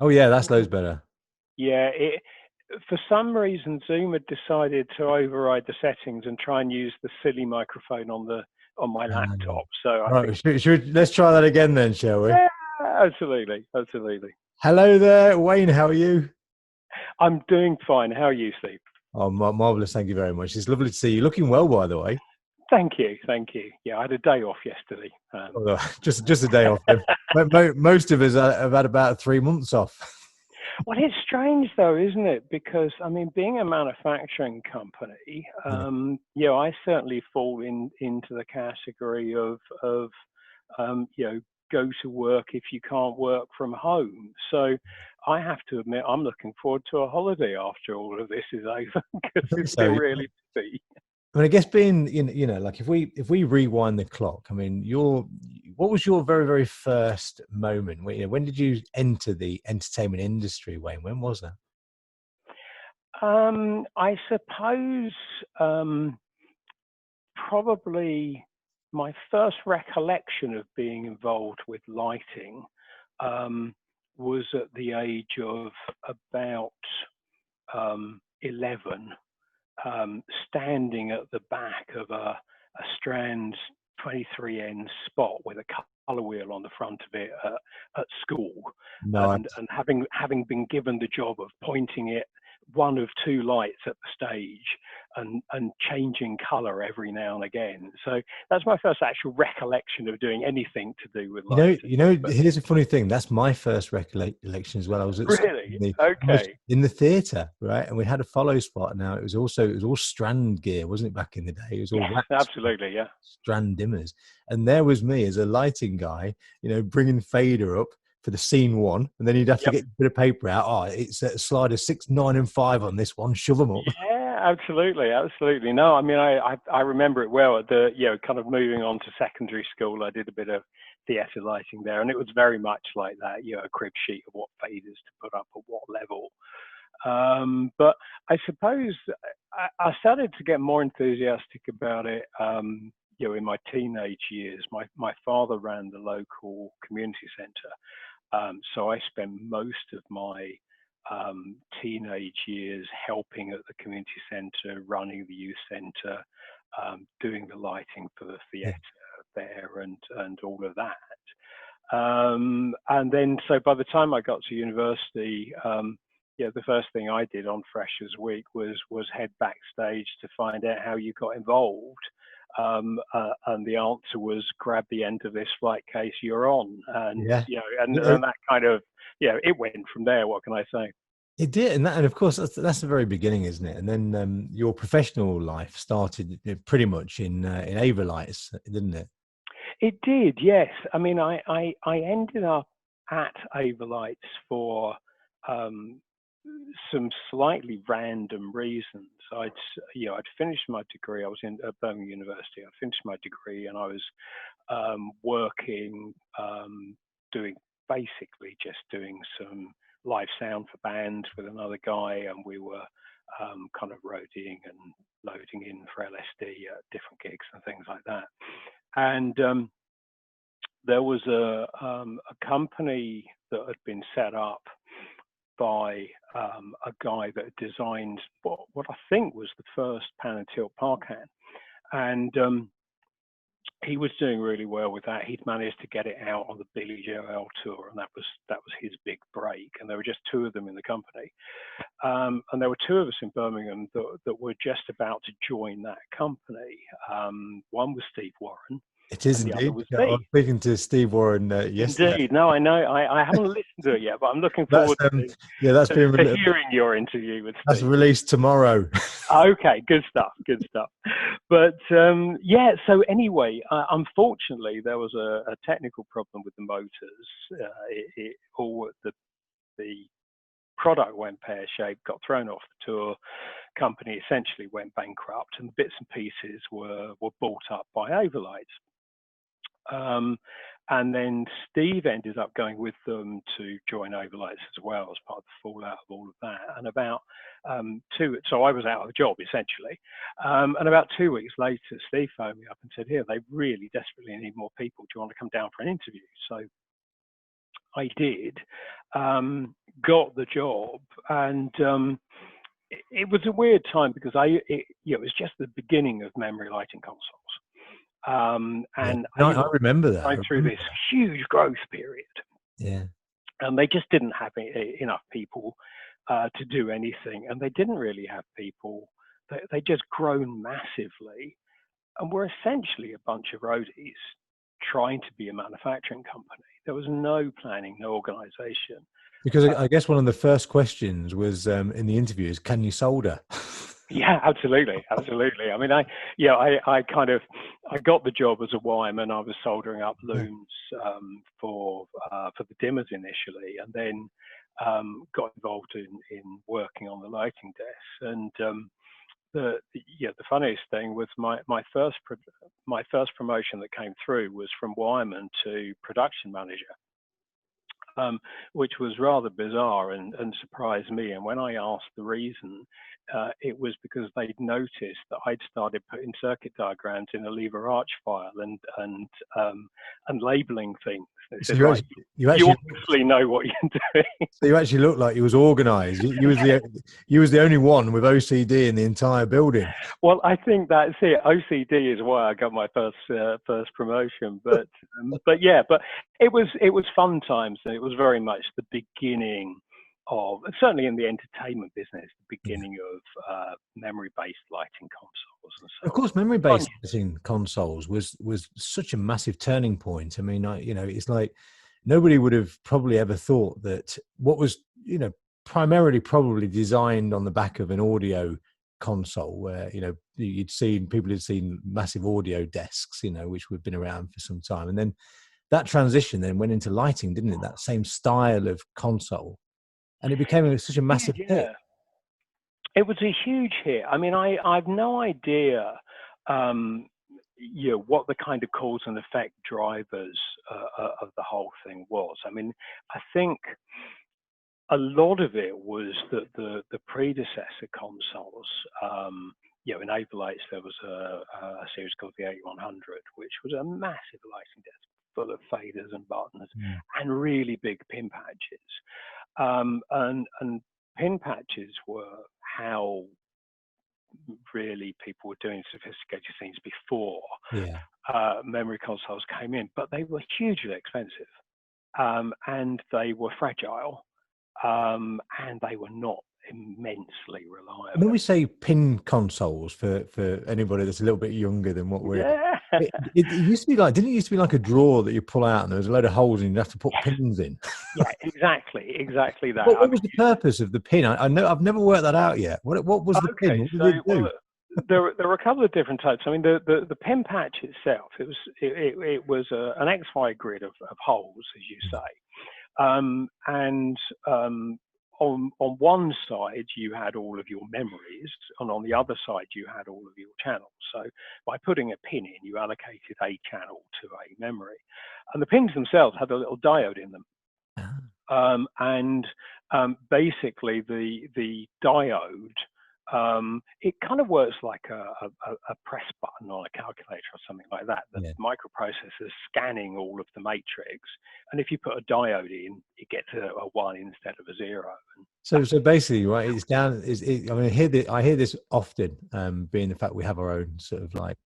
Oh yeah, that's loads better. Yeah, for some reason Zoom had decided to override the settings and try and use the silly microphone on my Um, laptop. So I right, think, let's try that again then, shall we? yeah, absolutely, absolutely. Hello there, Wayne. How are you? I'm doing fine. How are you, Steve? Oh, marvelous. Thank you very much. It's lovely to see you. Looking well, by the way. Thank you, thank you. Yeah, I had a day off yesterday. Although, just a day off. Then. Most of us have had about 3 months off. Well, it's strange though, isn't it? Because I mean, being a manufacturing company, Yeah. I certainly fall into the category of go to work if you can't work from home. So I have to admit, I'm looking forward to a holiday after all of this is over I because think it's so. been I really busy. mean, I guess being like if we rewind the clock, I mean, what was your very very first moment? When did you enter the entertainment industry, Wayne? When was that? I suppose probably my first recollection of being involved with lighting was at the age of about 11, standing at the back of a Strands 23N spot with a colour wheel on the front of it at school, No, and having been given the job of pointing it one of two lights at the stage and changing colour every now and again. So that's my first actual recollection of doing anything to do with lighting. But here's a funny thing. That's my first recollection as well. I was at school really, okay, in the theatre, right? And we had a follow spot. Now it was all Strand gear, wasn't it? Back in the day, it was all yes, wax absolutely, yeah. Strand dimmers, and there was me as a lighting guy, bringing fader up for the scene one, and then you'd have to Yep. get a bit of paper out. Oh, it's a slider 6, 9, and 5 on this one. Shove them up. Yeah, absolutely, absolutely. No, I mean, I remember it well. At the kind of moving on to secondary school, I did a bit of theatre lighting there, and it was very much like that. A crib sheet of what faders to put up at what level. But I suppose I started to get more enthusiastic about it. In my teenage years, my father ran the local community centre, so I spent most of my teenage years helping at the community centre, running the youth centre, doing the lighting for the Yeah. theatre there, and all of that. And then, so by the time I got to university, the first thing I did on Freshers Week was head backstage to find out how you got involved. And the answer was grab the end of this flight case you're on, and Yeah. and that kind of it went from there. What can I say? It did, and of course that's the very beginning, isn't it? And then your professional life started pretty much in Avalites, didn't it? It did, yes. I mean, I ended up at Avalites for um, some slightly random reasons. I'd finished my degree. I was in at Birmingham University. I finished my degree, and I was working, doing basically just doing some live sound for bands with another guy, and we were kind of roadieing and loading in for LSD at different gigs and things like that. And there was a company that had been set up by a guy that designed what I think was the first pan and tilt Parcan, and he was doing really well with that. He'd managed to get it out on the Billy Joel tour, and that was his big break. And there were just two of them in the company, and there were two of us in Birmingham that were just about to join that company. One was Steve Warren, It is and the other indeed. was Yeah, I was me. speaking to Steve Warren yesterday. Indeed. No, I know. I haven't listened to it yet, but I'm looking That's forward yeah, to hearing your interview with that's Steve. released tomorrow. Okay, good stuff, good stuff. But so anyway, unfortunately, there was a technical problem with the motors. All the product went pear shaped, got thrown off the tour. Company essentially went bankrupt, and bits and pieces were bought up by Overlights. And then Steve ended up going with them to join Overlights as well as part of the fallout of all of that. And about so I was out of a job essentially. And about 2 weeks later, Steve phoned me up and said, "Here, they really desperately need more people. Do you want to come down for an interview?" So I did, got the job, and it was a weird time because it was just the beginning of memory lighting consoles, Yeah. and No, I remember that. going through this huge growth period, Yeah. and they just didn't have enough people to do anything, and they didn't really have people. They just grown massively, and were essentially a bunch of roadies trying to be a manufacturing company. There was no planning, no organization. Because I guess one of the first questions was in the interview is, can you solder? Yeah, absolutely, absolutely. I mean, I got the job as a wireman. I was soldering up looms for the dimmers initially, and then got involved in working on the lighting desk. And the funniest thing was my first promotion that came through was from wireman to production manager. Which was rather bizarre and surprised me. And when I asked the reason, it was because they'd noticed that I'd started putting circuit diagrams in a lever arch file and labeling things. They said, right, you obviously know what you're doing. So you actually looked like you was organised. You was the only one with OCD in the entire building. Well, I think that's it. OCD is why I got my first promotion. But it was fun times, and it was very much the beginning of, certainly in the entertainment business, the beginning of memory-based lighting consoles. And so of course, memory-based lighting consoles was such a massive turning point. I mean, it's like nobody would have probably ever thought that what was, primarily probably designed on the back of an audio console, where people had seen massive audio desks, which have been around for some time, and then that transition then went into lighting, didn't it? That same style of console, and it became such a massive hit. It was a huge hit. I mean, I've no idea, what the kind of cause and effect drivers of the whole thing was. I mean, I think a lot of it was that the predecessor consoles, in Averlights, there was a series called the 8100, which was a massive lighting desk full of faders and buttons and really big pin patches. And pin patches were how really people were doing sophisticated things before memory consoles came in, but they were hugely expensive, and they were fragile, and they were not immensely reliable. When we say pin consoles, for anybody that's a little bit younger than what we're, it used to be like, didn't it used to be like a drawer that you pull out and there was a load of holes and you'd have to put pins in? Yeah, exactly that. What was the purpose of the pin? I know I've never worked that out yet. What was the pin? What did it do? Well, there were a couple of different types. I mean, the pin patch itself, it was an XY grid of holes, as you say, and on one side you had all of your memories, and on the other side you had all of your channels. So by putting a pin in, you allocated a channel to a memory, and the pins themselves had a little diode in them. Basically the diode, it kind of works like a press button on a calculator or something like that. The microprocessor is scanning all of the matrix, and if you put a diode in, it gets a 1 instead of a 0. So basically, right, it's down. I mean, I hear this often, being the fact we have our own sort of like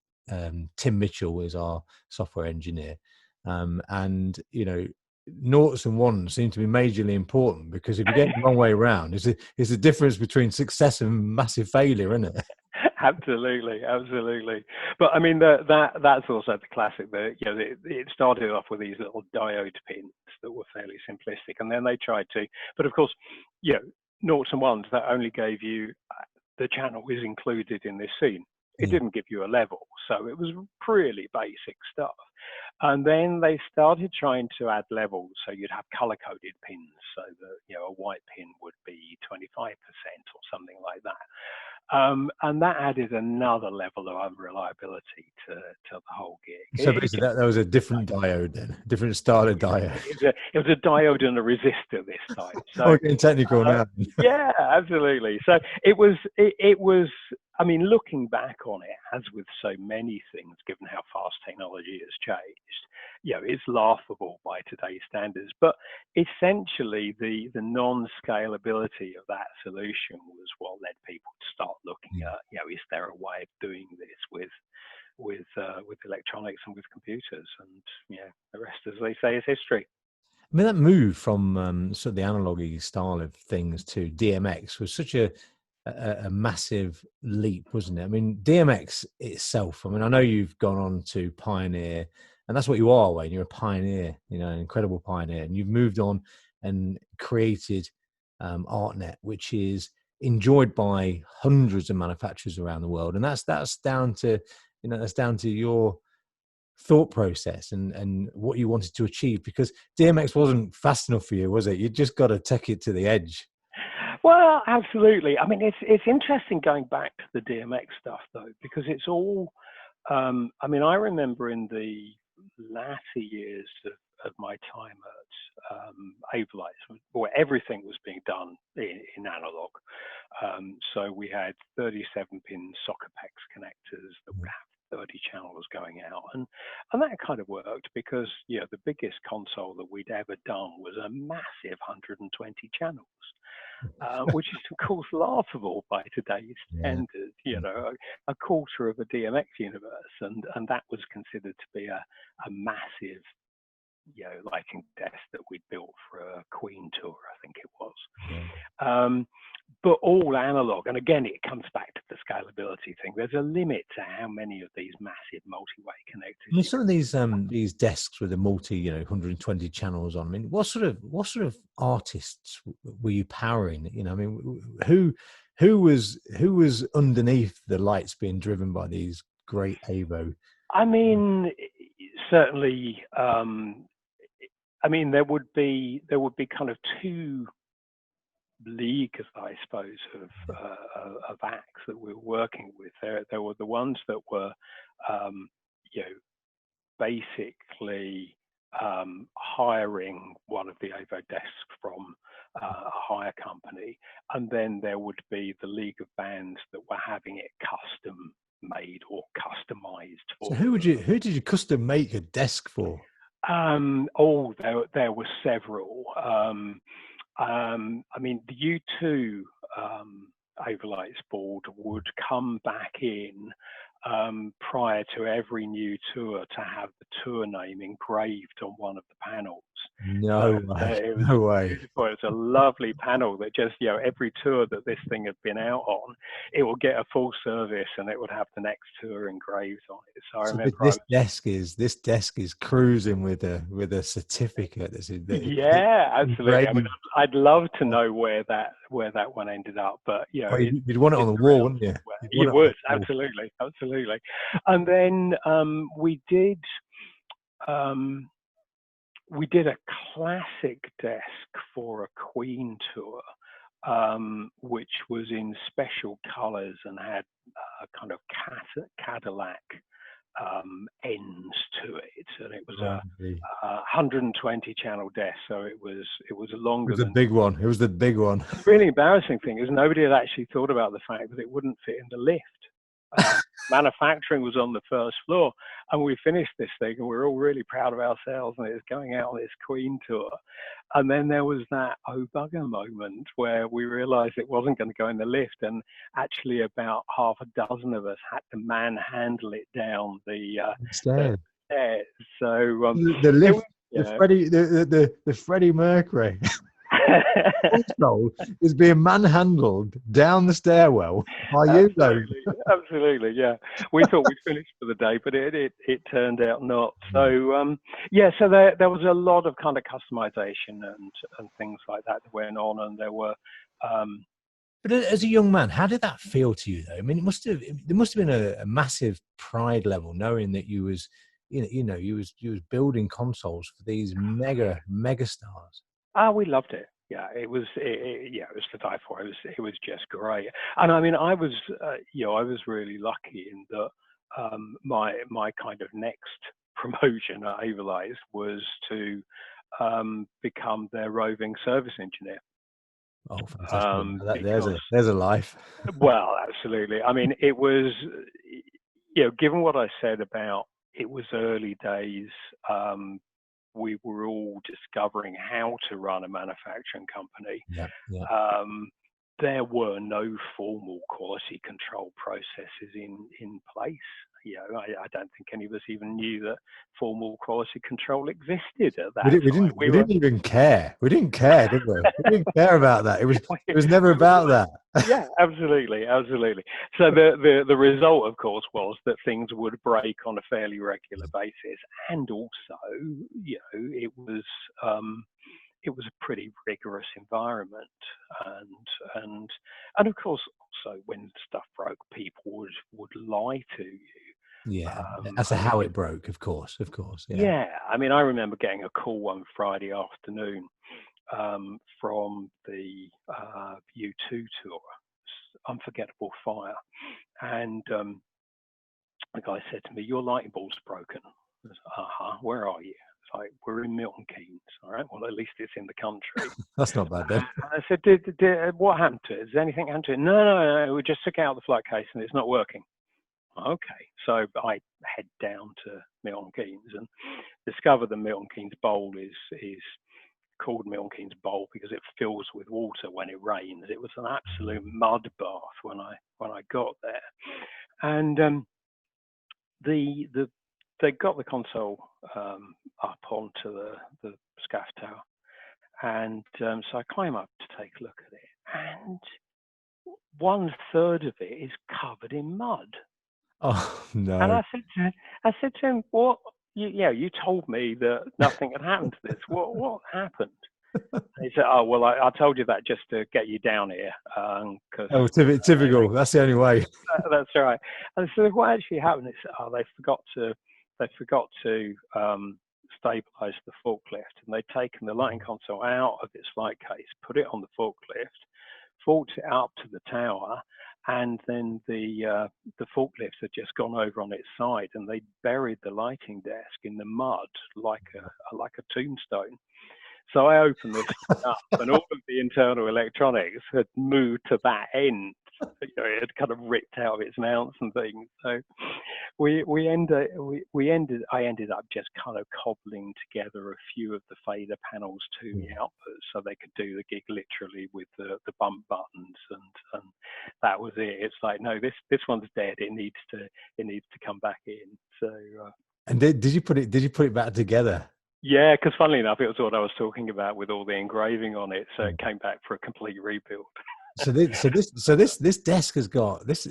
Tim Mitchell is our software engineer, and noughts and ones seem to be majorly important, because if you get it the wrong way around, it's the difference between success and massive failure, isn't it? Absolutely. But I mean, that's also the classic. It started off with these little diode pins that were fairly simplistic, and then they tried to. But of course, noughts and ones, that only gave you the channel is included in this scene. It didn't give you a level, so it was really basic stuff. And then they started trying to add levels, so you'd have color-coded pins, so that a white pin would be 25% or something like that. And that added another level of unreliability to the whole gig. So basically, that was a different diode then, different style of diode. It was a diode and a resistor this time. So we're getting technical now. Yeah, absolutely. So it was I mean, looking back on it, as with so many things, given how fast technology has changed, it's laughable by today's standards. But essentially, the non-scalability of that solution was what led people to start looking Yeah. at, is there a way of doing this with electronics and with computers? And the rest, as they say, is history. I mean, that move from sort of the analog style of things to DMX was such a massive leap, wasn't it? I mean, DMX itself, I mean, I know you've gone on to pioneer, and that's what you are, Wayne. You're a pioneer, an incredible pioneer, and you've moved on and created ArtNet, which is enjoyed by hundreds of manufacturers around the world, and that's down to your thought process and what you wanted to achieve, because DMX wasn't fast enough for you, was it? You just got to take it to the edge. Well, absolutely. I mean, it's interesting going back to the DMX stuff though, because it's all. I mean, I remember in the latter years of my time at Avelites, where everything was being done in analog. So we had 37-pin Soccerpex connectors that would have 30 channels going out, and that kind of worked because the biggest console that we'd ever done was a massive 120 channels. Which is of course laughable by today's standards, a quarter of a DMX universe, and that was considered to be a massive, lighting desk that we'd built for a Queen tour, I think it was. Yeah. But all analog, and again, it comes back to the scalability thing. There's a limit to how many of these massive multi-way connectors. I mean, some of these desks with the 120 channels on. I mean, what sort of artists were you powering? I mean, who was underneath the lights being driven by these great Avo? I mean, certainly. I mean, there would be kind of two leagues, I suppose, of acts that we were working with. There were the ones that were, basically hiring one of the Avo desks from a hire company, and then there would be the league of bands that were having it custom made or customized for. So who did you custom make a desk for? There were several. I mean, the U2 Avelites board would come back in prior to every new tour to have the tour name engraved on one of the panels. No way. No way. Beautiful. It was a lovely panel that just, every tour that this thing had been out on, it would get a full service and it would have the next tour engraved on it. So I remember this desk is cruising with a certificate. Yeah, absolutely. I mean, I'd love to know where that one ended up, but you'd want it on the wall, wouldn't you? You would, absolutely. And then we did a classic desk for a Queen tour, which was in special colors and had kind of Cadillac ends to it, and it was a 120 channel desk, so it was longer. It was the big one. It was the big one. The really embarrassing thing is nobody had actually thought about the fact that it wouldn't fit in the lift. Manufacturing was on the first floor, and we finished this thing, and we were all really proud of ourselves, and it was going out on this Queen tour. And then there was that oh bugger moment where we realized it wasn't going to go in the lift, and actually about half a dozen of us had to manhandle it down the stairs. So the lift, the Freddie Mercury console is being manhandled down the stairwell by you, though. Absolutely, yeah. We thought we'd finished for the day, but it turned out not. So so there was a lot of kind of customization and things like that went on, and there were. But as a young man, how did that feel to you, though? I mean, there must have been a massive pride level knowing that you was building consoles for these mega stars. We loved it. Yeah, it was to die for. It was just great. And I mean, I was really lucky in that my kind of next promotion at Avelites was to become their roving service engineer. Oh, fantastic! Because There's a life. well, absolutely. I mean, it was, given what I said about it was early days, we were all discovering how to run a manufacturing company. Yeah, yeah, There were no formal quality control processes in place. I don't think any of us even knew that formal quality control existed at that time. we didn't even care. We didn't care, did we? We didn't care about that. It was never about that. Yeah, absolutely, absolutely. So the result, of course, was that things would break on a fairly regular basis, and also, it was a pretty rigorous environment, and of course, also when stuff broke, people would lie to you. Yeah, that's how it broke. Of course, yeah. Yeah, I mean, I remember getting a call one Friday afternoon from the U2 tour, Unforgettable Fire, and the guy said to me, "Your lighting bulb's broken." I said, where are you? It's like, "We're in Milton Keynes." All right, well, at least it's in the country. That's not bad then. I said, what happened to it? Has anything happened to it? No, we just took out the flight case and it's not working. Okay, so I head down to Milton Keynes and discover the Milton Keynes Bowl is called Milton Keynes Bowl because it fills with water when it rains. It was an absolute mud bath when I got there, and they got the console up onto the scaff tower, and so I climb up to take a look at it, and 1/3 of it is covered in mud. Oh no! And I said to him, "What? You told me that nothing had happened to this. What happened?" And he said, "Oh well, I told you that just to get you down here, because typical. That's the only way. that's right." And so what actually happened is, they forgot to stabilize the forklift, and they'd taken the lighting console out of its flight case, put it on the forklift, forked it up to the tower, and then the forklift had just gone over on its side, and they buried the lighting desk in the mud like a tombstone. So I opened this up, and all of the internal electronics had moved to that end. It had kind of ripped out of its mounts and things. So I ended up just kind of cobbling together a few of the fader panels to the outputs so they could do the gig literally with the bump buttons, and that was it. It's like, no, this one's dead. It needs to come back in. So and did you put it back together? Yeah, because funnily enough, it was what I was talking about with all the engraving on it. So it came back for a complete rebuild. So this desk has got this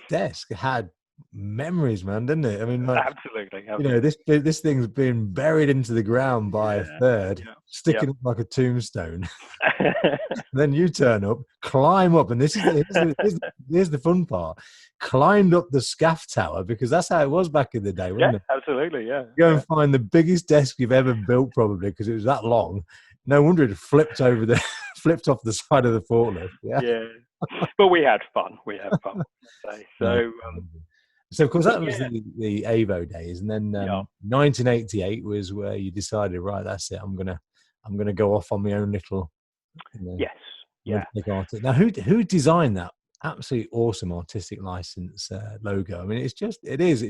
desk had memories, man, didn't it? I mean, like, absolutely. This thing's been buried into the ground by a third, sticking up like a tombstone. Then you turn up, climb up, and here's the fun part: climbed up the scaff tower, because that's how it was back in the day, wasn't it? Absolutely, yeah. Go and find the biggest desk you've ever built, probably, because it was that long. No wonder it flipped off the side of the forklift. Yeah. But we had fun. So of course that was the Avo days, and then 1988 was where you decided, right, that's it. I'm gonna go off on my own little. Yes. Yeah. Now, who designed that absolutely awesome artistic license logo? I mean, it's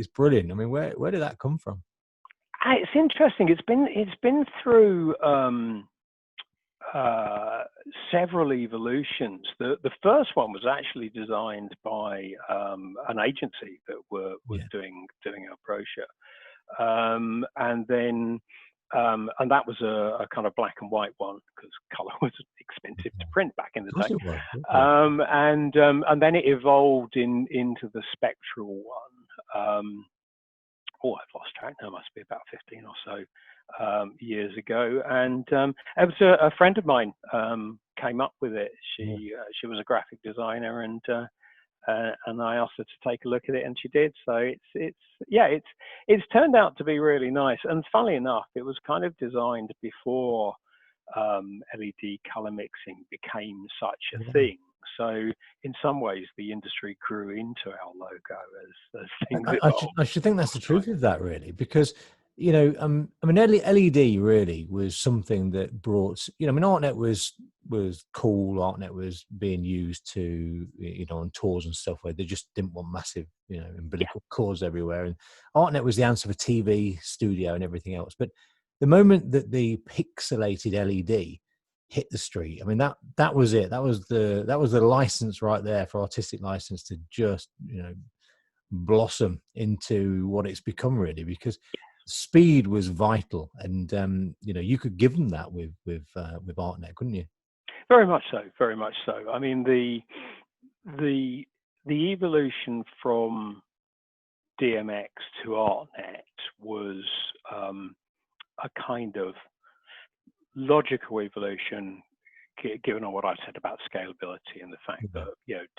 brilliant. I mean, where did that come from? It's interesting. It's been through several evolutions. The first one was actually designed by an agency that was doing our brochure, and then and that was a kind of black and white one because color was expensive to print back in the day. And then it evolved into the spectral one. I've lost track now. Must be about 15 or so years ago. And it was a friend of mine came up with it. She was a graphic designer, and I asked her to take a look at it, and she did. So it's turned out to be really nice. And funnily enough, it was kind of designed before LED color mixing became such a thing. So in some ways, the industry grew into our logo as things evolved. I should think that's the truth of that, really, because I mean, LED really was something that brought. I mean, ArtNet was was cool. ArtNet was being used to, on tours and stuff where they just didn't want massive, Yeah. umbilical cords everywhere. And ArtNet was the answer for TV, studio, and everything else. But the moment that the pixelated LED hit the street, I mean, that was it. That was the license right there for artistic license to just, blossom into what it's become, really, because speed was vital, and you could give them that with ArtNet, couldn't you? Very much so. Very much so. I mean, the evolution from DMX to ArtNet was a kind of logical evolution, given on what I said about scalability and the fact that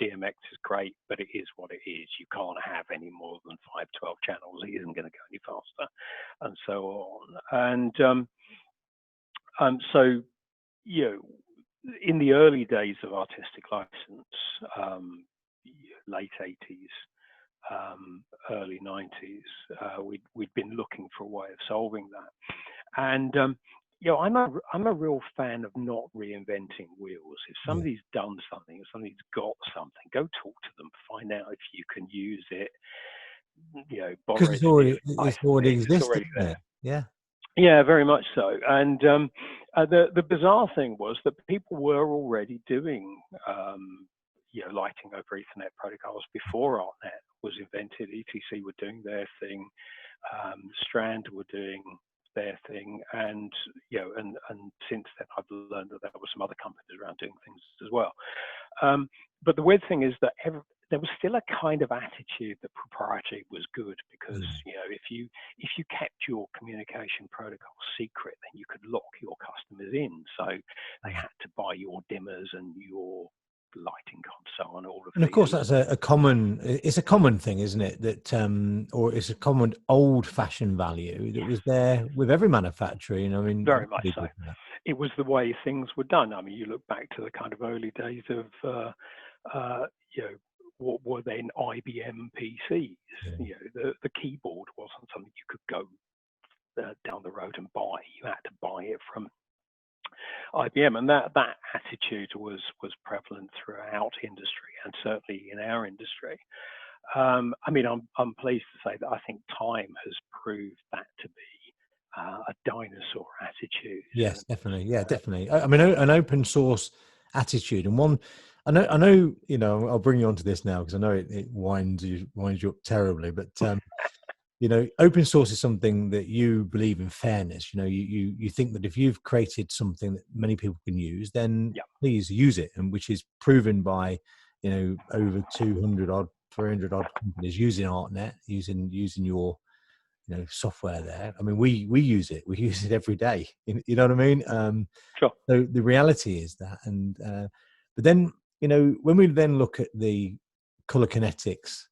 DMX is great, but it is what it is. You can't have any more than 512 channels. It isn't going to go any faster, and so on. And so in the early days of artistic license, late 80s, early 90s, we'd been looking for a way of solving that. And I'm a real fan of not reinventing wheels. If somebody's done something, if somebody's got something, go talk to them, find out if you can use it. Because it's already existing there. Yeah, very much so. And the bizarre thing was that people were already doing lighting over Ethernet protocols before ArtNet was invented. ETC were doing their thing, Strand were doing their thing, and since then I've learned that there were some other companies around doing things as well. But the weird thing is that there was still a kind of attitude that proprietary was good, because if you kept your communication protocol secret, then you could lock your customers in. So they had to buy your dimmers and your lighting console and all of. And of course, that's a common thing, isn't it? That or it's a common old-fashioned value that was there with every manufacturer. I mean, very much so. It was the way things were done. I mean, you look back to the kind of early days of what were then IBM PCs. The keyboard wasn't something you could go down the road and buy. You had to buy it from IBM, and that attitude was prevalent throughout industry, and certainly in our industry. I mean, I'm pleased to say that I think time has proved that to be a dinosaur attitude. Yes, definitely. Yeah, definitely. I mean, an open source attitude, and one. I know. I'll bring you onto this now because I know it winds you up terribly. But open source is something that you believe in fairness. You think that if you've created something that many people can use, then please use it, and which is proven by over 200 odd, 300 odd companies using ArtNet, using your software there. I mean, we use it. We use it every day. You know what I mean? Sure. So the reality is that, and but then when we then look at the color kinetics,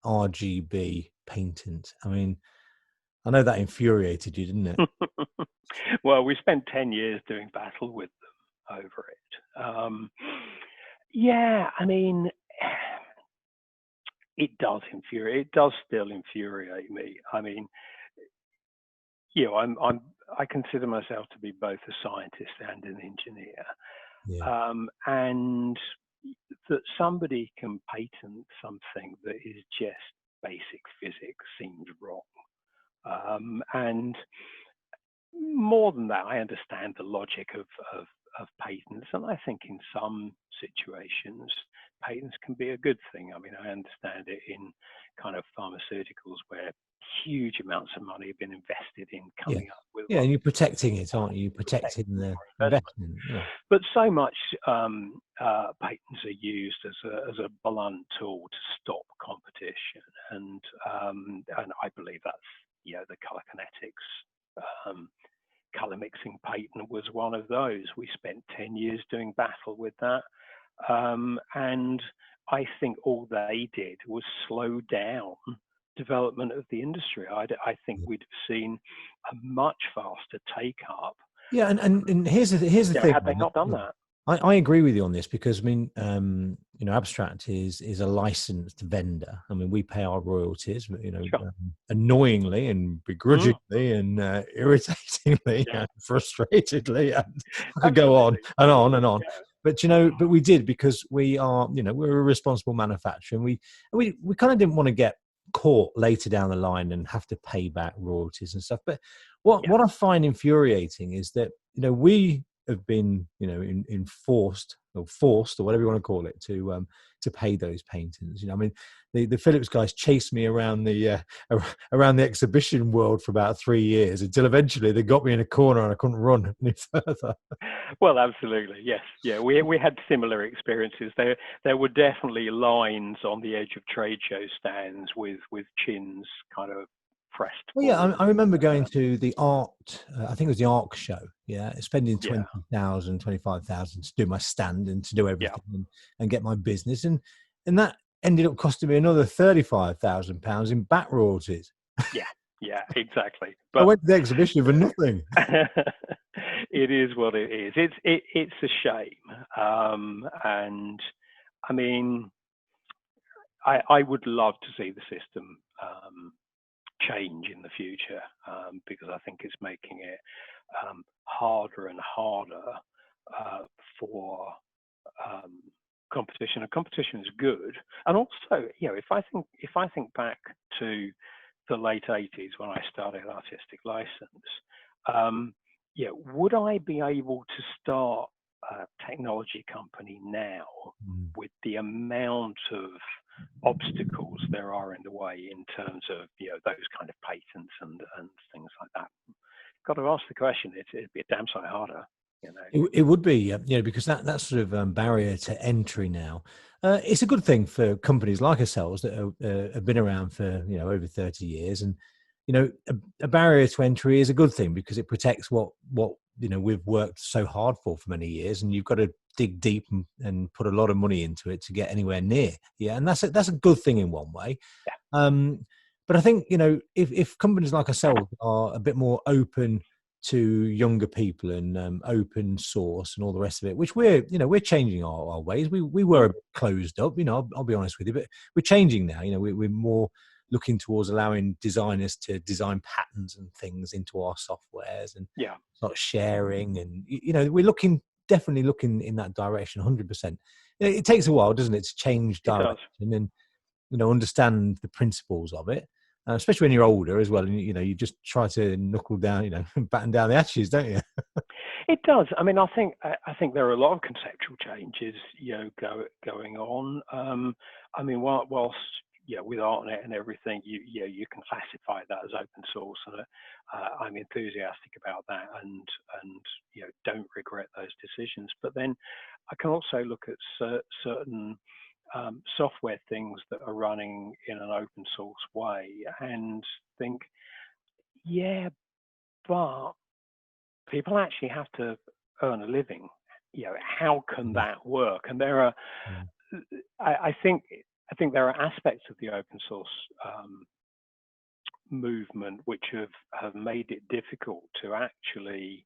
RGB patent, I mean, I know that infuriated you, didn't it? Well, we spent 10 years doing battle with them over it. I mean, it does infuriate. It does still infuriate me. I mean, I consider myself to be both a scientist and an engineer, and that somebody can patent something that is just basic physics seems wrong. And more than that, I understand the logic of patents, and I think in some situations patents can be a good thing. I mean, I understand it in kind of pharmaceuticals where huge amounts of money have been invested in coming up with. And you're protecting it, aren't you? You're protecting the investment. But so much patents are used as a blunt tool to stop competition, and I believe that's the color kinetics. Color mixing patent was one of those. We spent 10 years doing battle with that. And I think all they did was slow down development of the industry. I think we'd have seen a much faster take up. Yeah, and here's the thing. Had they not done that? I agree with you on this, because I mean, Abstract is a licensed vendor. I mean, we pay our royalties, annoyingly and begrudgingly and irritatingly and frustratedly, and I could go on and on and on. But but we did, because we are, we're a responsible manufacturer, and we kind of didn't want to get caught later down the line and have to pay back royalties and stuff. But what I find infuriating is that we have been enforced or forced, or whatever you want to call it, to pay those paintings. I mean, the Philips guys chased me around the exhibition world for about 3 years, until eventually they got me in a corner and I couldn't run any further. Well, absolutely, yes, yeah. We had similar experiences. There were definitely lines on the edge of trade show stands with chins kind of pressed. Well, yeah, I remember going to the art. I think it was the ARC show. Yeah, spending 20,000, 25,000 to do my stand and to do everything and get my business, and that ended up costing me another £35,000 in back royalties. Yeah, exactly. But I went to the exhibition for nothing. It is what it is. It's a shame, and I mean, I would love to see the system change in the future, because I think it's making it harder and harder for competition. And competition is good. And also, if I think back to the late 80s when I started artistic license, would I be able to start a technology company now with the amount of obstacles there are in the way in terms of those kind of patents and things like that? Got to ask the question. It'd be a damn sight harder. It would be, because that sort of barrier to entry now, it's a good thing for companies like ourselves that have been around for over 30 years, and a barrier to entry is a good thing, because it protects what we've worked so hard for many years, and you've got to dig deep and put a lot of money into it to get anywhere near. And that's a good thing in one way. But I think if companies like ourselves are a bit more open to younger people and open source and all the rest of it, which we're changing our ways. We were a bit closed up, I'll be honest with you, but we're changing now. We're more looking towards allowing designers to design patterns and things into our softwares and start sharing, and we're definitely looking in that direction 100%. It takes a while, doesn't it, to change direction and understand the principles of it. Especially when you're older as well, and you just try to knuckle down, batten down the hatches, don't you? It does. I mean, I think there are a lot of conceptual changes, going on. I mean, whilst with ArtNet and everything, you can classify that as open source, and I'm enthusiastic about that, and don't regret those decisions. But then I can also look at certain software things that are running in an open source way and think, but people actually have to earn a living. How can that work? And there are, I think there are aspects of the open source movement which have made it difficult to actually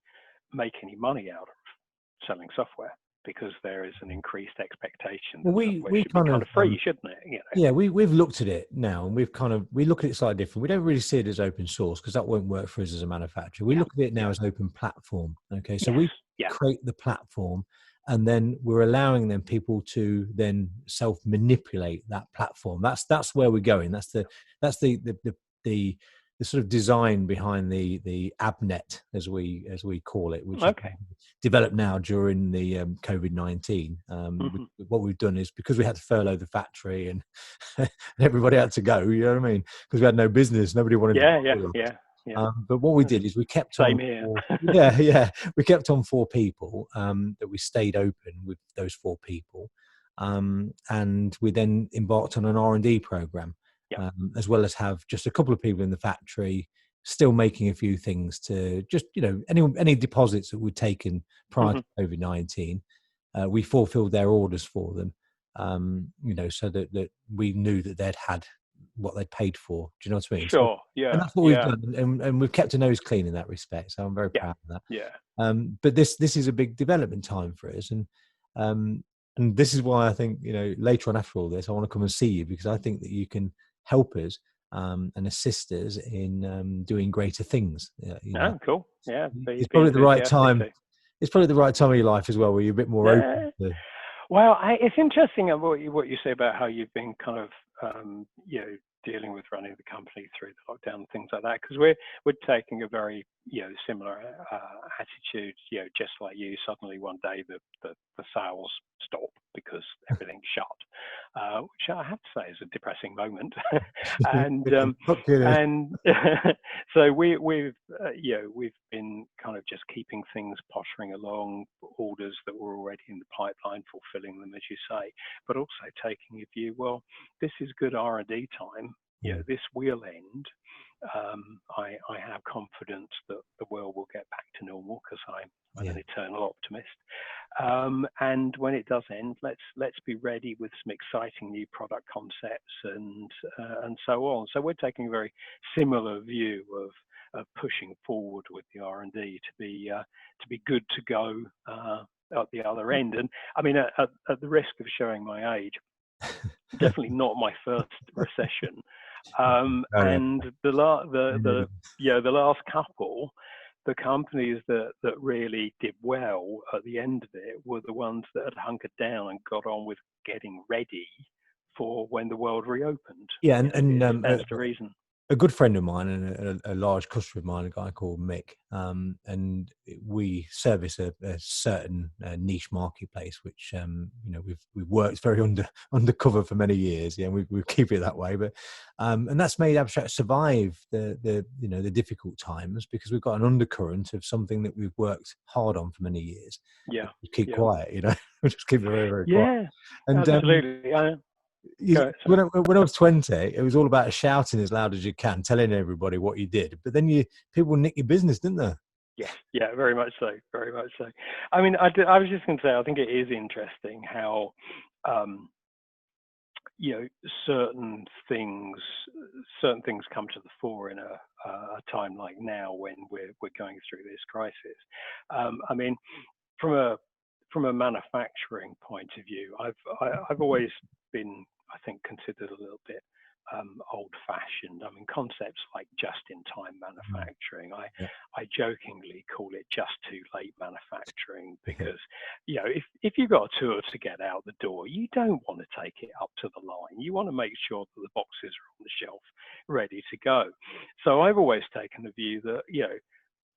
make any money out of selling software, because there is an increased expectation that software should be kind of free, shouldn't it? Yeah, we've looked at it now, and we look at it slightly different. We don't really see it as open source, because that won't work for us as a manufacturer. We look at it now as open platform. Okay, so we create the platform, and then we're allowing people to then self-manipulate that platform. That's where we're going. That's the sort of design behind the ABNet, as we call it, which is developed now during the COVID-19. What we've done is, because we had to furlough the factory and everybody had to go, you know what I mean? Because we had no business, nobody wanted to. But what we did is we kept on. We kept on 4 people that we stayed open with, those 4 people, and we then embarked on an R&D program. As well as have just a couple of people in the factory still making a few things to just, any deposits that we'd taken prior to COVID-19, we fulfilled their orders for them, so that we knew that they'd had what they'd paid for. Do you know what I mean? Sure, and that's what we've done, and we've kept a nose clean in that respect. So I'm very proud of that. But this is a big development time for us, and this is why I think, later on after all this, I want to come and see you, because I think that you can help us and assist us in doing greater things. Cool. Yeah, it's probably the right time. it's probably the right time of your life as well, where you're a bit more open Yeah. to. Well, it's interesting what you say about how you've been kind of, dealing with running the company through the lockdown and things like that, because we're taking a very, similar attitude. Just like you, suddenly one day the sales stop because everything's shut, which I have to say is a depressing moment. and and so we've been kind of just keeping things pottering along, orders that were already in the pipeline, fulfilling them, as you say, but also taking a view, well, this is good R&D time. This will end. I have confidence that the world will get back to normal, because I'm an eternal optimist. And when it does end, let's be ready with some exciting new product concepts and so on. So we're taking a very similar view of pushing forward with the R&D to be good to go at the other end. And I mean, at the risk of showing my age, definitely not my first recession. And the last couple, the companies that really did well at the end of it were the ones that had hunkered down and got on with getting ready for when the world reopened. Yeah, and that's the reason. A good friend of mine and a large customer of mine, a guy called Mick, and we service a certain niche marketplace, which we've worked very undercover for many years. Yeah, we keep it that way, but and that's made Abstract survive the difficult times, because we've got an undercurrent of something that we've worked hard on for many years. Yeah, we keep quiet, we just keep it very, very quiet. Yeah, and absolutely. When I was 20, it was all about shouting as loud as you can, telling everybody what you did. But then people nick your business, didn't they? Yes, yeah, very much so, very much so. I mean, I was just going to say, I think it is interesting how, certain things come to the fore in a time like now when we're going through this crisis. I mean, from a manufacturing point of view, I've always been, I think, considered a little bit old-fashioned. I mean, concepts like just-in-time manufacturing, I jokingly call it just too late manufacturing, because if you've got a tour to get out the door, you don't want to take it up to the line. You want to make sure that the boxes are on the shelf ready to go. So I've always taken the view that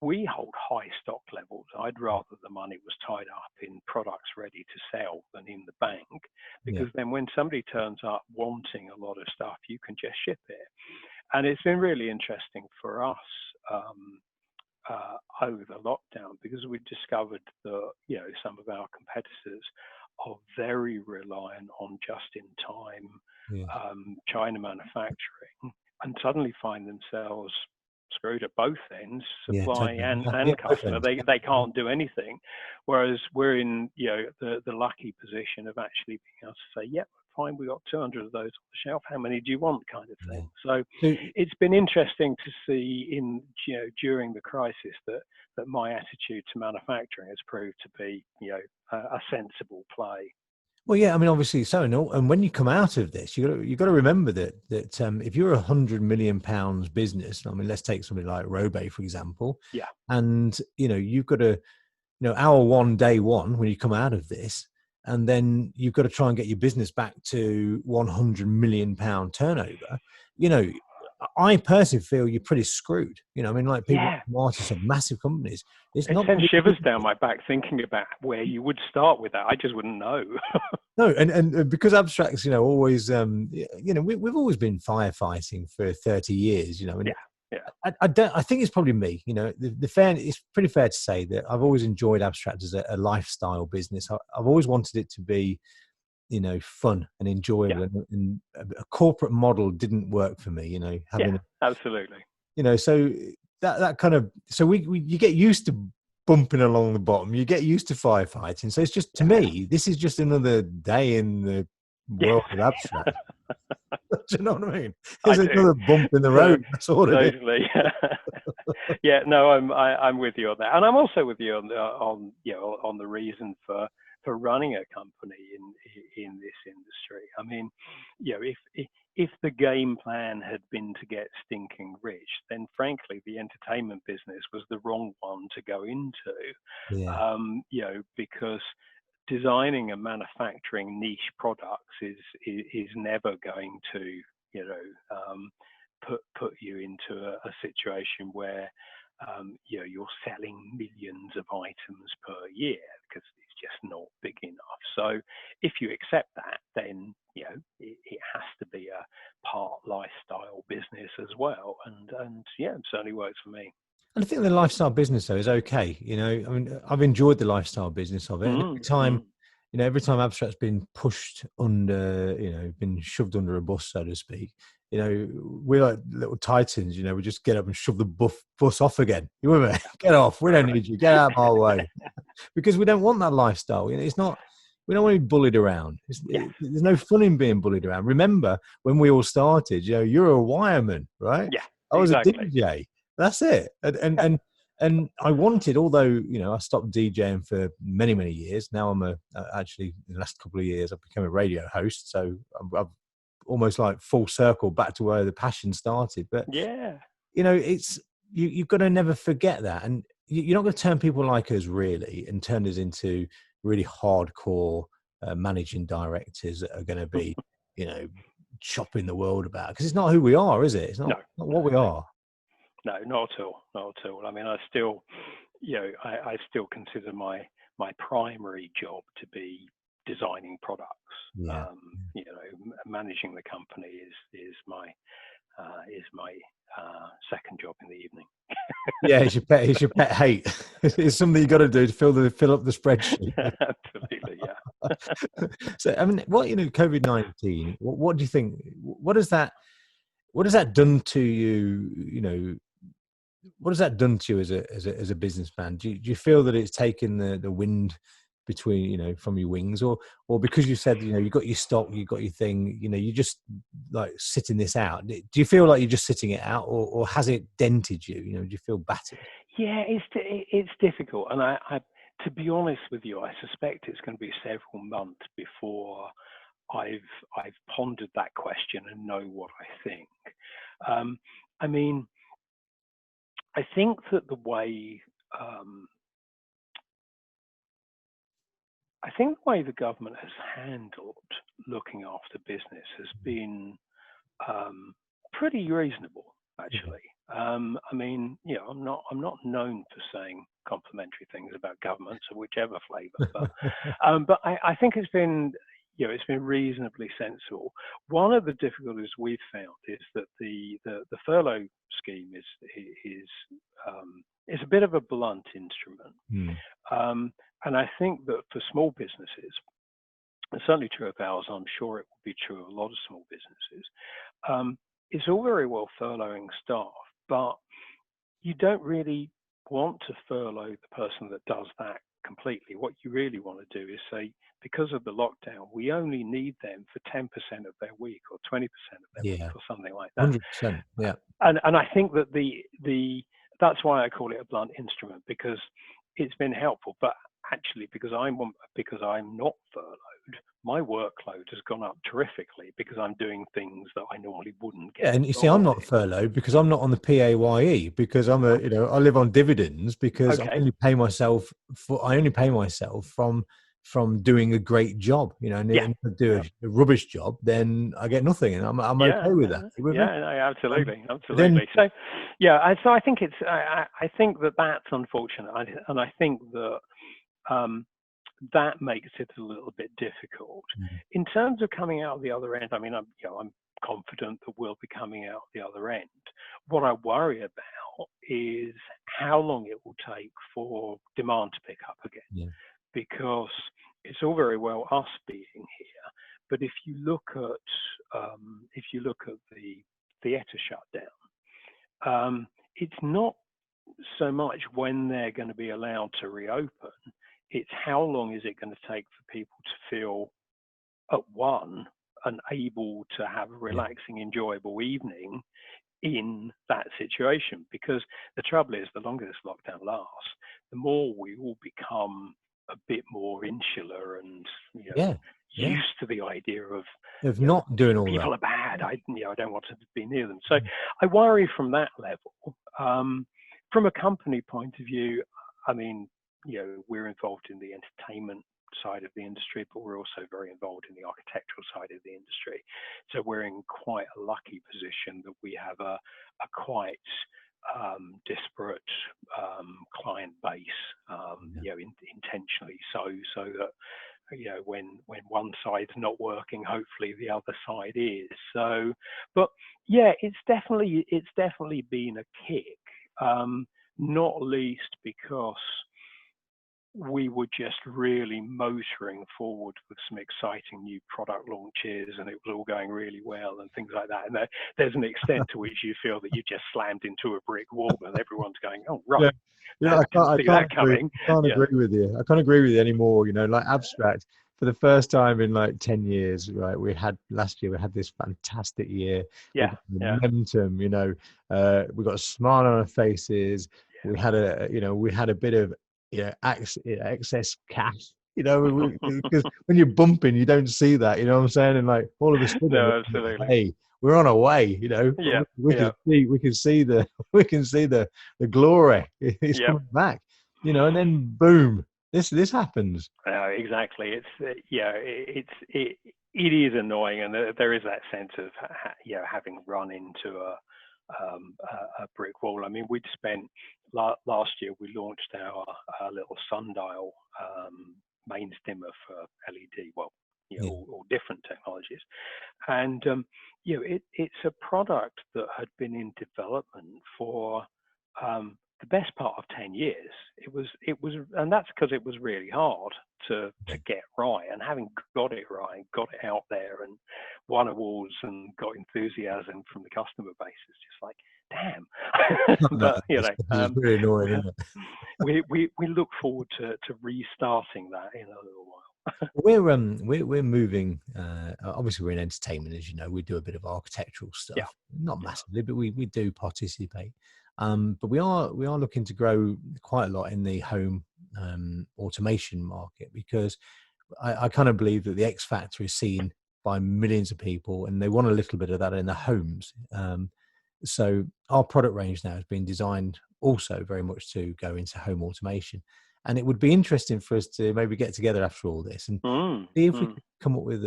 we hold high stock levels. I'd rather the money was tied up in products ready to sell than in the bank, because then when somebody turns up wanting a lot of stuff, you can just ship it. And it's been really interesting for us over the lockdown, because we discovered that some of our competitors are very reliant on just-in-time China manufacturing, and suddenly find themselves screwed at both ends, supply and customer. They can't do anything, whereas we're in the lucky position of actually being able to say, yep, fine, we got 200 of those on the shelf, how many do you want, kind of thing. So it's been interesting to see during the crisis that my attitude to manufacturing has proved to be a sensible play. Well, yeah, I mean, obviously so, and when you come out of this, you got to remember that if you're £100 million business, I mean, let's take something like Robe, for example, and you've got to, hour one, day one, when you come out of this, and then you've got to try and get your business back to £100 million turnover. I personally feel you're pretty screwed. I mean, like people, artists of massive companies. It sends shivers down my back thinking about where you would start with that. I just wouldn't know. No, and because Abstract's, always, we've always been firefighting for 30 years. And I think it's probably me. It's pretty fair to say that I've always enjoyed Abstract as a lifestyle business. I've always wanted it to be fun and enjoyable, and a corporate model didn't work for me, absolutely. So that kind of, so you get used to bumping along the bottom, you get used to firefighting. So it's just, to me, this is just another day in the world of Abstract. Do you know what I mean? It's another bump in the road. That's all it is. Yeah, no, I'm with you on that, and I'm also with you on the reason for running a company in this industry. I mean, if the game plan had been to get stinking rich, then frankly, the entertainment business was the wrong one to go into. Yeah. Because designing and manufacturing niche products is never going to, put you into a situation where you're selling millions of items per year, because it's just not big enough. So if you accept that, then it has to be a part lifestyle business as well, and it certainly works for me. And I think the lifestyle business though is okay. I mean, I've enjoyed the lifestyle business of it, and every time Abstract's been pushed under, been shoved under a bus, so to speak. We're like little titans. We just get up and shove the bus off again. You with me? Get off. We don't need you. Get out of our way. Because we don't want that lifestyle. It's not. We don't want to be bullied around. There's no fun in being bullied around. Remember when we all started? You're a wireman, right? Yeah, I was exactly. a DJ. That's it. And I wanted, although I stopped DJing for many, many years. Now I'm actually in the last couple of years I've become a radio host. So I've almost like full circle back to where the passion started. But it's you've got to never forget that, and you're not going to turn people like us really and turn us into really hardcore managing directors that are going to be chopping the world about, because it's not who we are, is it? It's not what we are. No, not at all. Not at all. I mean, I still, I still consider my primary job to be designing products. Yeah. Managing the company is my second job in the evening. Yeah, it's your pet hate. It's something you got to do to fill up the spreadsheet. Absolutely, yeah. So, I mean, COVID-19. What do you think? What has that done to you? What has that done to you as a businessman? Do you feel that it's taken the wind between from your wings, or because you said you got your stock, you got your thing, you just like sitting this out? Do you feel like you're just sitting it out, or has it dented you? Do you feel battered? Yeah, it's difficult, and I to be honest with you, I suspect it's going to be several months before I've pondered that question and know what I think. I mean, I think that the way the government has handled looking after business has been pretty reasonable, actually. I mean, I'm not known for saying complimentary things about governments of whichever flavour, but I think it's been reasonably sensible. One of the difficulties we've found is that the furlough scheme is a bit of a blunt instrument, and I think that for small businesses, it's certainly true of ours. I'm sure it will be true of a lot of small businesses. It's all very well furloughing staff, but you don't really want to furlough the person that does that completely. What you really want to do is say, because of the lockdown, we only need them for 10% of their week or 20% of their week or something like that. 100%. Yeah. And I think that that's why I call it a blunt instrument, because it's been helpful. But actually, because I'm not furloughed, my workload has gone up terrifically because I'm doing things that I normally wouldn't get. Yeah, and you see, I'm not furloughed because I'm not on the PAYE, because I'm I live on dividends, because I only pay myself from doing a great job, and if I do a rubbish job, then I get nothing, and I'm okay with that. Absolutely. So, so I think I think that's unfortunate, and I think that that makes it a little bit difficult. In terms of coming out the other end, I mean, I'm confident that we'll be coming out the other end. What I worry about is how long it will take for demand to pick up again, because it's all very well us being here, but if you look at the theatre shutdown, it's not so much when they're going to be allowed to reopen. It's how long is it going to take for people to feel at one and able to have a relaxing, enjoyable evening in that situation. Because the trouble is, the longer this lockdown lasts, the more we all become a bit more insular and Yeah, yeah. used to the idea of Of not doing all that. people are bad. I don't want to be near them. So I worry from that level. From a company point of view, I mean, we're involved in the entertainment side of the industry, but we're also very involved in the architectural side of the industry. So we're in quite a lucky position that we have a quite disparate client base, intentionally so that when one side's not working, hopefully the other side is. So, but yeah, it's definitely been a kick, not least because we were just really motoring forward with some exciting new product launches, and it was all going really well and things like that. And there's an extent to which you feel that you just slammed into a brick wall, and everyone's going, "Oh, right, Yeah, didn't see that agree. coming." I can't agree with you. I can't agree with you anymore. Like Abstract, for the first time in like 10 years, right? Last year, we had this fantastic year. We got Yeah. momentum, we got a smile on our faces. We had a bit of, excess cash, because when you're bumping, you don't see that, you know what I'm saying? And like all of a sudden, No, absolutely. hey, we're on our way, Yeah, we can see the, we can see the glory. It's coming back, and then boom, this happens. Exactly. It is annoying, and there is that sense of having run into a brick wall. I mean, we'd spent last year, we launched our little sundial main dimmer for LED. Well, all different technologies, and it's a product that had been in development for the best part of 10 years. It was, and that's because it was really hard to get right. And having got it right, got it out there, and won awards and got enthusiasm from the customer base, it's just like, damn. But it's really annoying, isn't it? we look forward to restarting that in a little while. We're moving. Obviously, we're in entertainment, as you know. We do a bit of architectural stuff, not massively, but we do participate. But we are looking to grow quite a lot in the home automation market, because I kind of believe that the X factor is seen by millions of people, and they want a little bit of that in their homes. So our product range now has been designed also very much to go into home automation. And it would be interesting for us to maybe get together after all this and see if we could come up with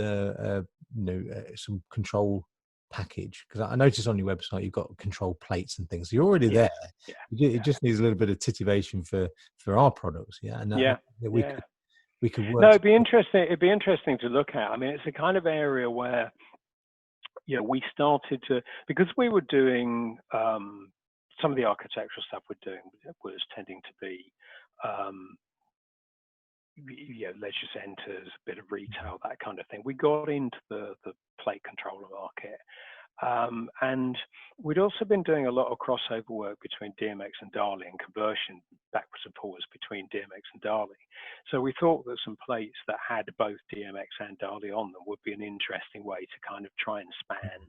some control package, because I noticed on your website you've got control plates and things. So you're already there. It just needs a little bit of titivation for our products. We could work. No, it'd be interesting. It'd be interesting to look at. I mean, it's a kind of area where we started to, because we were doing some of the architectural stuff we're doing was tending to be leisure centres, a bit of retail, that kind of thing. We got into the plate controller market, and we'd also been doing a lot of crossover work between DMX and DALI, and conversion backwards and forwards between DMX and DALI. So we thought that some plates that had both DMX and DALI on them would be an interesting way to kind of try and span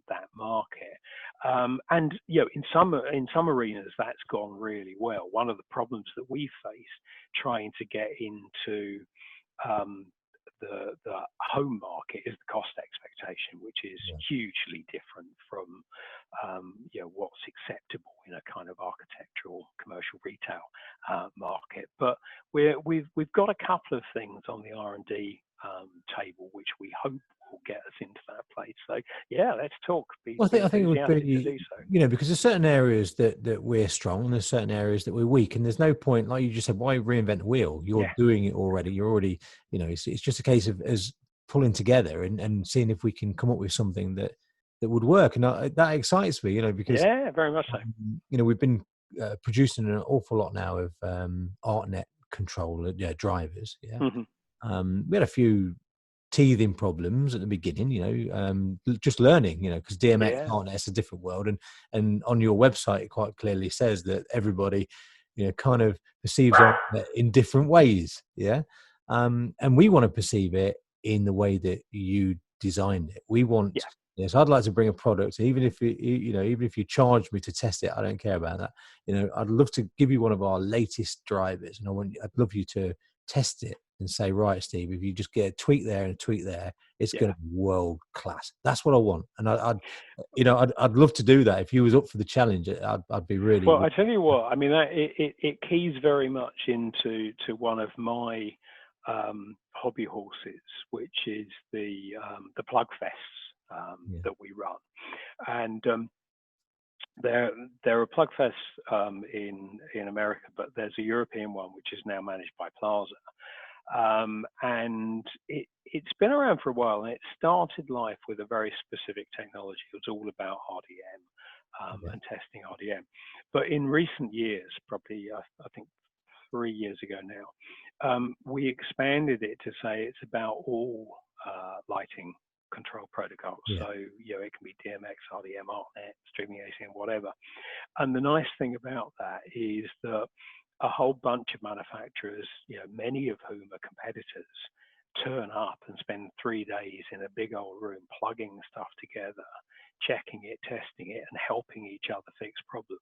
that market. And in some arenas that's gone really well. One of the problems that we face trying to get into the home market is the cost expectation, which is hugely different from what's acceptable in a kind of architectural commercial retail market. But we've got a couple of things on the R&D table which we hope will get us into that place. So let's talk. Well, I think it would be, because there's certain areas that we're strong, and there's certain areas that we're weak, and there's no point, like you just said, why reinvent the wheel? You're doing it already. You're already, it's just a case of as pulling together and seeing if we can come up with something that would work. And that excites me, because very much so. We've been producing an awful lot now of ArtNet control drivers. We had a few teething problems at the beginning, just learning, because DMX ArtNet is a different world, and on your website it quite clearly says that everybody kind of perceives ArtNet in different ways, and we want to perceive it in the way that you designed it. We want so I'd like to bring a product, even if even if you charge me to test it, I don't care about that. I'd love to give you one of our latest drivers, and I'd love you to test it and say, right, Steve, if you just get a tweak there and a tweak there, it's going to be world class. That's what I want. And I'd love to do that. If you was up for the challenge, I'd be really. Well, I tell you what, I mean, it keys very much into one of my hobby horses, which is the plug fests that we run. And there are plug fests in America, but there's a European one which is now managed by Plaza. And it's been around for a while, and it started life with a very specific technology. It was all about RDM and testing RDM. But in recent years, probably I think 3 years ago now, we expanded it to say it's about all lighting control protocols. So it can be DMX, RDM, ArtNet, streaming ACM, whatever. And the nice thing about that is that a whole bunch of manufacturers, many of whom are competitors, turn up and spend 3 days in a big old room plugging stuff together, checking it, testing it, and helping each other fix problems.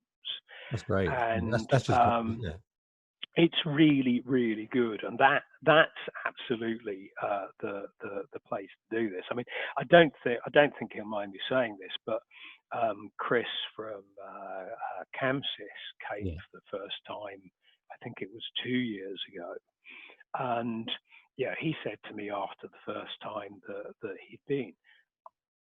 That's great. And that's just good, isn't it? It's really, really good, and that's absolutely the place to do this. I mean, I don't think he'll mind me saying this, but Chris from Camsys came for the first time. I think it was 2 years ago, and he said to me after the first time that he'd been,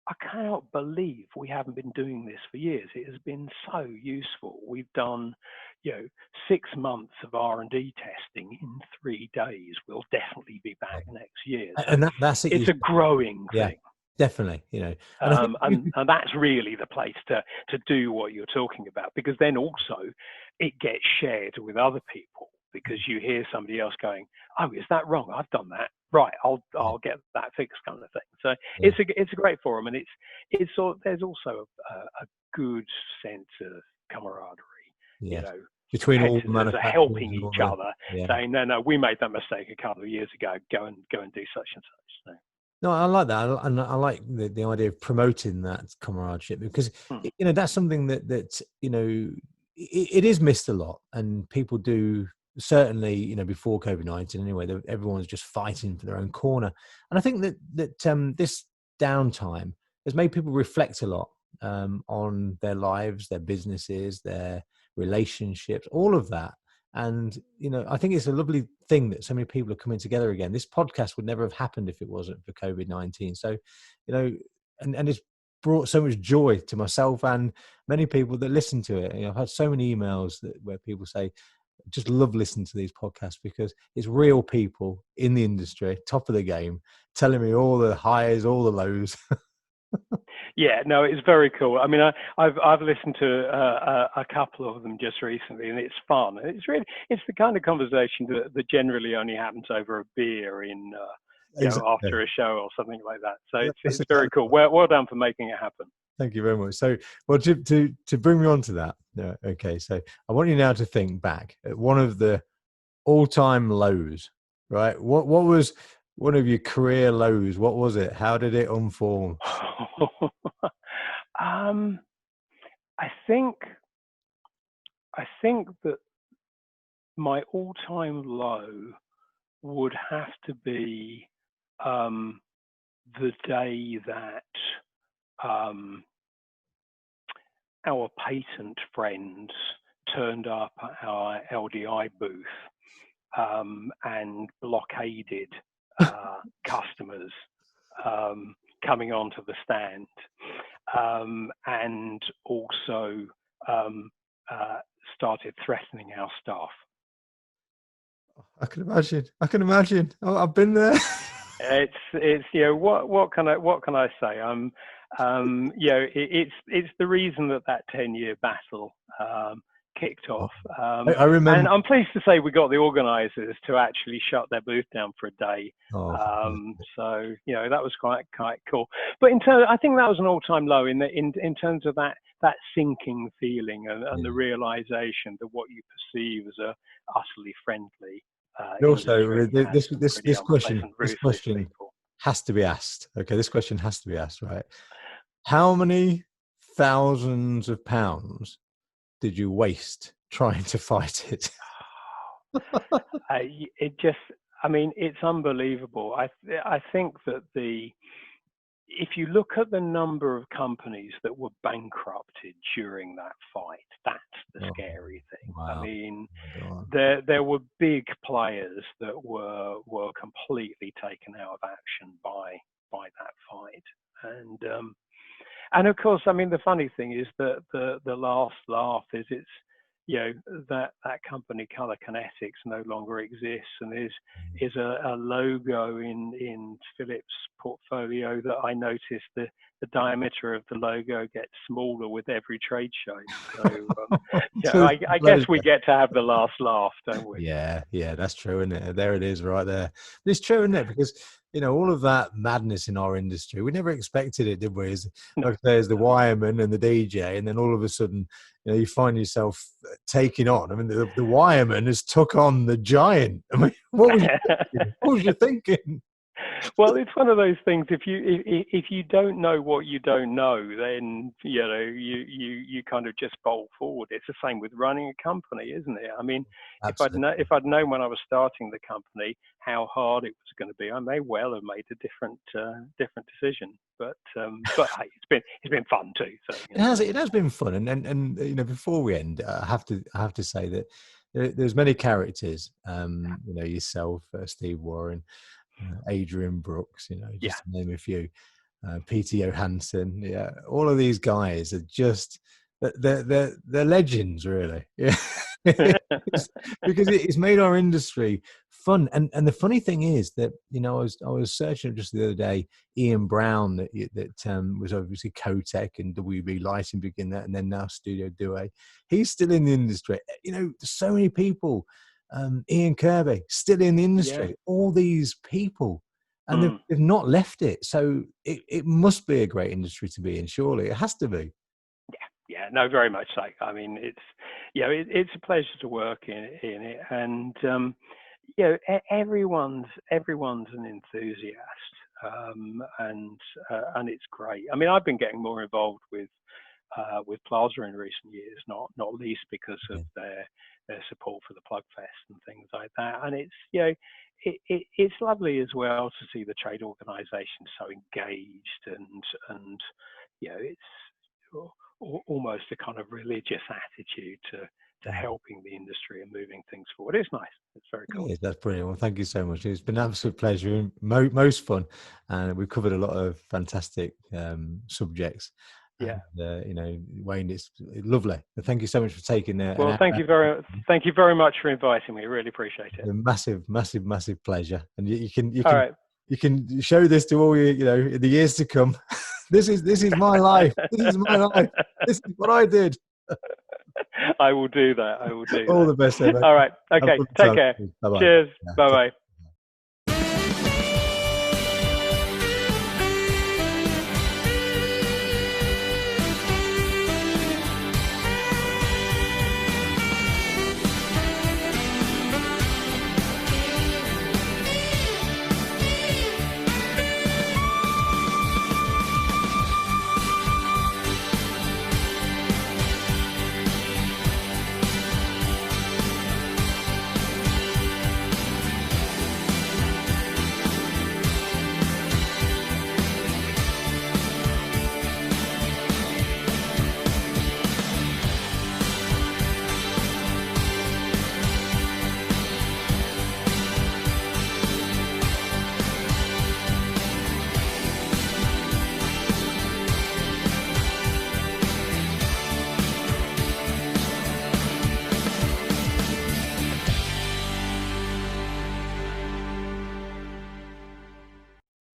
I cannot believe we haven't been doing this for years. It has been so useful. We've done, 6 months of R&D testing in 3 days. We'll definitely be back next year. So and that's it. It's a growing thing. Definitely, and that's really the place to do what you're talking about, because then also it gets shared with other people, because you hear somebody else going, oh, is that wrong? I've done that. Right, I'll get that fixed, kind of thing. So it's a great forum, and there's also a good sense of camaraderie. Between all the manufacturers are helping each other, yeah. saying, no, we made that mistake a couple of years ago. Go and do such and such. So. No, I like that, and I like the idea of promoting that camaraderie, because that's something that it is missed a lot, and people do. Certainly, before COVID-19 anyway, everyone's just fighting for their own corner. And I think that this downtime has made people reflect a lot on their lives, their businesses, their relationships, all of that. And, I think it's a lovely thing that so many people are coming together again. This podcast would never have happened if it wasn't for COVID-19. So, and it's brought so much joy to myself and many people that listen to it. I've had so many emails where people say, just love listening to these podcasts, because it's real people in the industry, top of the game, telling me all the highs, all the lows. Yeah, no, it's very cool. I mean, I've listened to a couple of them just recently, and it's fun. It's the kind of conversation that generally only happens over a beer in after a show or something like that. So it's very cool. Well done for making it happen. Thank you very much. So, well, to bring me on to that, okay, so I want you now to think back at one of the all-time lows, right? What was one of your career lows? What was it? How did it unfold? I think that my all-time low would have to be the day that our patent friends turned up at our LDI booth and blockaded customers coming onto the stand, and also started threatening our staff. I can imagine. Oh, I've been there. It's what can I say? It's the reason that 10-year battle kicked off. I remember, and I'm pleased to say we got the organisers to actually shut their booth down for a day. So that was quite cool. But I think that was an all-time low in terms of that sinking feeling and the realisation that what you perceive as a utterly friendly. Also, this question has to be asked. Okay, this question has to be asked, right? How many thousands of pounds did you waste trying to fight it? It just, I mean, it's unbelievable. I think that if you look at the number of companies that were bankrupted during that fight, that's the Oh, scary thing. I wow. mean, Oh my God. there were big players that were completely taken out of action by that fight, and of course, I mean, the funny thing is that the last laugh is it's, that company Color Kinetics no longer exists, and is a logo in Philips' portfolio that I noticed the diameter of the logo gets smaller with every trade show. So I guess we get to have the last laugh, don't we? Yeah, yeah, that's true, isn't it? There it is, right there. But it's true, isn't it? Because all of that madness in our industry, we never expected it, did we? No, Like there's the wireman and the DJ, and then all of a sudden, you find yourself taking on. I mean, the wireman has took on the giant. I mean, what was you thinking? What was you thinking? Well, it's one of those things. If you don't know what you don't know, then you kind of just bolt forward. It's the same with running a company, isn't it? I mean, Absolutely. if I'd known when I was starting the company how hard it was going to be, I may well have made a different decision. But hey, it's been fun too. So It has been fun, and before we end, I have to say that there's many characters. Yourself, Steve Warren, Adrian Brooks, yeah. just to name a few. Peter Johansson, yeah, all of these guys are just they're legends, really. Yeah, because it's made our industry fun. And the funny thing is that I was searching just the other day, Ian Brown that was obviously Cotec and WB Lighting begin that, and then now Studio Due. He's still in the industry. So many people. Ian Kirby still in the Yeah. industry. All these people. And Mm. they've not left it. So it must be a great industry to be in, surely. It has to be. Yeah, no, very much so. I mean, it's a pleasure to work in it, and everyone's an enthusiast, and it's great. I mean, I've been getting more involved with Plaza in recent years, not least because of their support for the Plug Fest and things like that. And it's it's lovely as well to see the trade organisation so engaged, and it's almost a kind of religious attitude to helping the industry and moving things forward. It's nice. It's very cool. Yeah, that's brilliant. Well, thank you so much. It's been an absolute pleasure and most fun. And we've covered a lot of fantastic subjects. Yeah. And, Wayne, it's lovely. Thank you so much for taking an Well, hour. thank you very much for inviting me. Really appreciate it. A massive, massive, massive pleasure. And All right. you can show this to all in the years to come. This is my life. This is my life. This is what I did. I will do that. All the best, mate. All right. Okay. Take care. Bye-bye. Cheers. Yeah. Bye-bye.